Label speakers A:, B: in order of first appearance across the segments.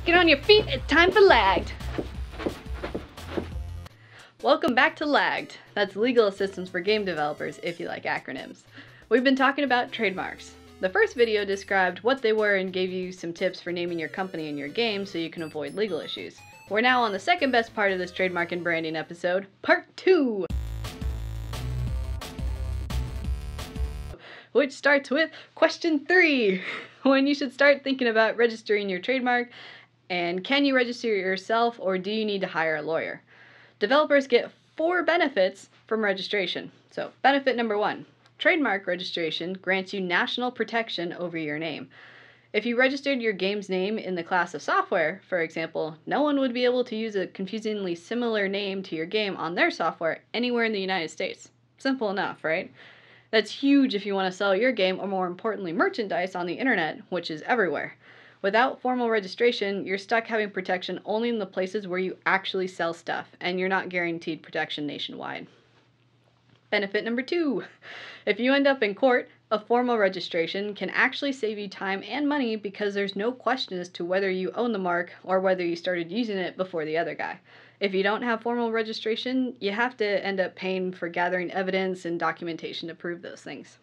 A: Get on your feet, it's time for LAGD. Welcome back to LAGD. That's legal assistance for game developers if you like acronyms. We've been talking about trademarks. The first video described what they were and gave you some tips for naming your company and your game so you can avoid legal issues. We're now on the second best part of this trademark and branding episode, part 2. Which starts with question 3, when you should start thinking about registering your trademark, and can you register it yourself or do you need to hire a lawyer? Developers get 4 benefits from registration. So benefit number 1, trademark registration grants you national protection over your name. If you registered your game's name in the class of software, for example, no one would be able to use a confusingly similar name to your game on their software anywhere in the United States. Simple enough, right? That's huge if you want to sell your game, or more importantly, merchandise on the internet, which is everywhere. Without formal registration, you're stuck having protection only in the places where you actually sell stuff, and you're not guaranteed protection nationwide. Benefit number 2, if you end up in court, a formal registration can actually save you time and money because there's no question as to whether you own the mark or whether you started using it before the other guy. If you don't have formal registration, you have to end up paying for gathering evidence and documentation to prove those things.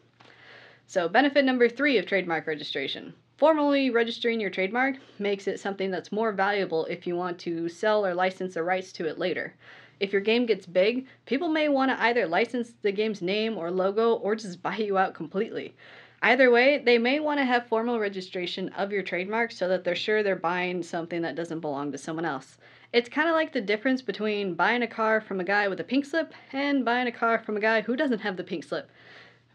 A: So benefit number 3 of trademark registration. Formally registering your trademark makes it something that's more valuable if you want to sell or license the rights to it later. If your game gets big, people may want to either license the game's name or logo or just buy you out completely. Either way, they may want to have formal registration of your trademark so that they're sure they're buying something that doesn't belong to someone else. It's kind of like the difference between buying a car from a guy with a pink slip and buying a car from a guy who doesn't have the pink slip.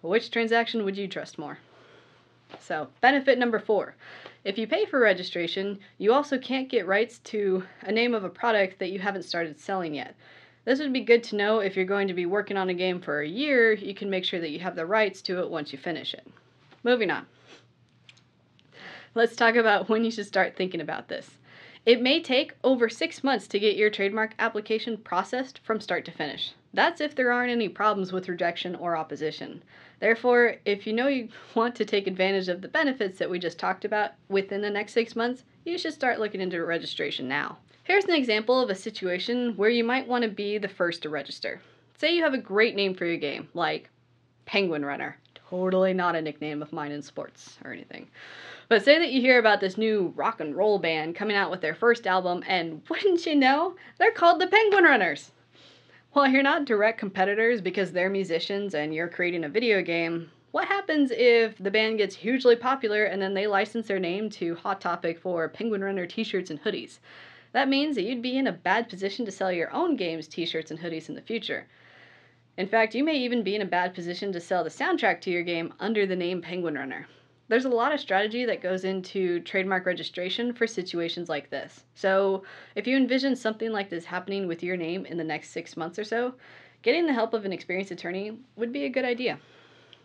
A: Which transaction would you trust more? So, benefit number 4. If you pay for registration, you also can't get rights to a name of a product that you haven't started selling yet. This would be good to know if you're going to be working on a game for a year. You can make sure that you have the rights to it once you finish it. Moving on. Let's talk about when you should start thinking about this. It may take over 6 months to get your trademark application processed from start to finish. That's if there aren't any problems with rejection or opposition. Therefore, if you know you want to take advantage of the benefits that we just talked about within the next 6 months, you should start looking into registration now. Here's an example of a situation where you might want to be the first to register. Say you have a great name for your game, like Penguin Runner. Totally not a nickname of mine in sports or anything. But say that you hear about this new rock and roll band coming out with their first album, and wouldn't you know, they're called the Penguin Runners. Well, you're not direct competitors because they're musicians and you're creating a video game. What happens if the band gets hugely popular and then they license their name to Hot Topic for Penguin Runner t-shirts and hoodies? That means that you'd be in a bad position to sell your own game's t-shirts and hoodies in the future. In fact, you may even be in a bad position to sell the soundtrack to your game under the name Penguin Runner. There's a lot of strategy that goes into trademark registration for situations like this. So if you envision something like this happening with your name in the next 6 months or so, getting the help of an experienced attorney would be a good idea.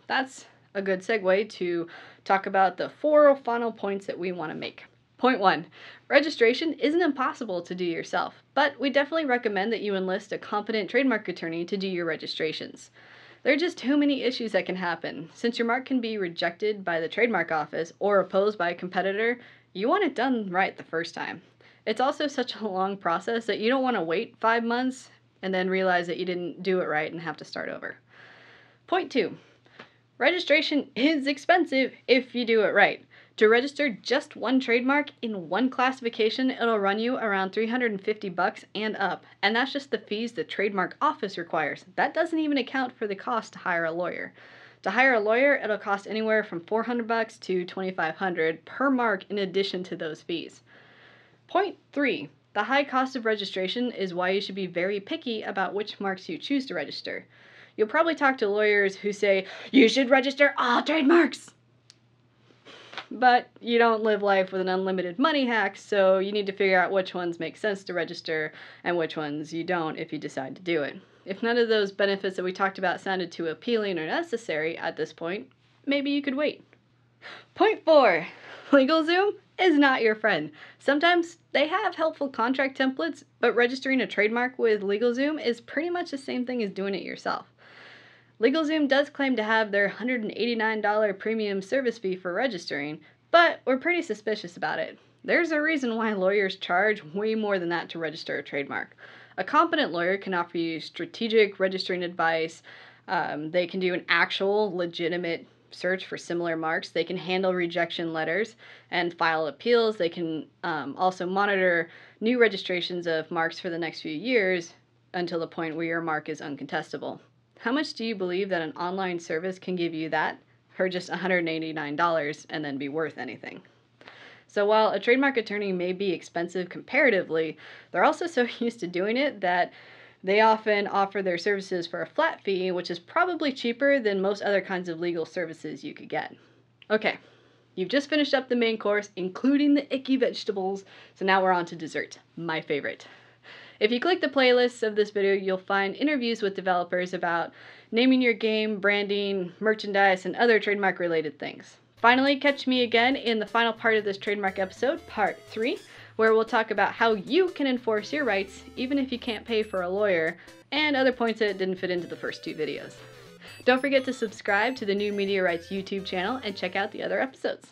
A: That's a good segue to talk about the 4 final points that we want to make. Point 1, registration isn't impossible to do yourself, but we definitely recommend that you enlist a competent trademark attorney to do your registrations. There are just too many issues that can happen. Since your mark can be rejected by the trademark office or opposed by a competitor, you want it done right the first time. It's also such a long process that you don't want to wait 5 months and then realize that you didn't do it right and have to start over. Point 2, registration is expensive if you do it right. To register just one trademark in one classification, it'll run you around $350 and up, and that's just the fees the trademark office requires. That doesn't even account for the cost to hire a lawyer. To hire a lawyer, it'll cost anywhere from $400 to $2,500 per mark in addition to those fees. Point 3, the high cost of registration is why you should be very picky about which marks you choose to register. You'll probably talk to lawyers who say, "You should register all trademarks!" But you don't live life with an unlimited money hack, so you need to figure out which ones make sense to register and which ones you don't if you decide to do it. If none of those benefits that we talked about sounded too appealing or necessary at this point, maybe you could wait. Point 4, LegalZoom is not your friend. Sometimes they have helpful contract templates, but registering a trademark with LegalZoom is pretty much the same thing as doing it yourself. LegalZoom does claim to have their $189 premium service fee for registering, but we're pretty suspicious about it. There's a reason why lawyers charge way more than that to register a trademark. A competent lawyer can offer you strategic registering advice. They can do an actual, legitimate search for similar marks. They can handle rejection letters and file appeals. They can also monitor new registrations of marks for the next few years until the point where your mark is uncontestable. How much do you believe that an online service can give you that for just $189 and then be worth anything? So while a trademark attorney may be expensive comparatively, they're also so used to doing it that they often offer their services for a flat fee, which is probably cheaper than most other kinds of legal services you could get. Okay, you've just finished up the main course, including the icky vegetables, so now we're on to dessert, my favorite. If you click the playlists of this video, you'll find interviews with developers about naming your game, branding, merchandise, and other trademark-related things. Finally, catch me again in the final part of this trademark episode, part 3, where we'll talk about how you can enforce your rights even if you can't pay for a lawyer, and other points that didn't fit into the first 2 videos. Don't forget to subscribe to the New Media Rights YouTube channel and check out the other episodes.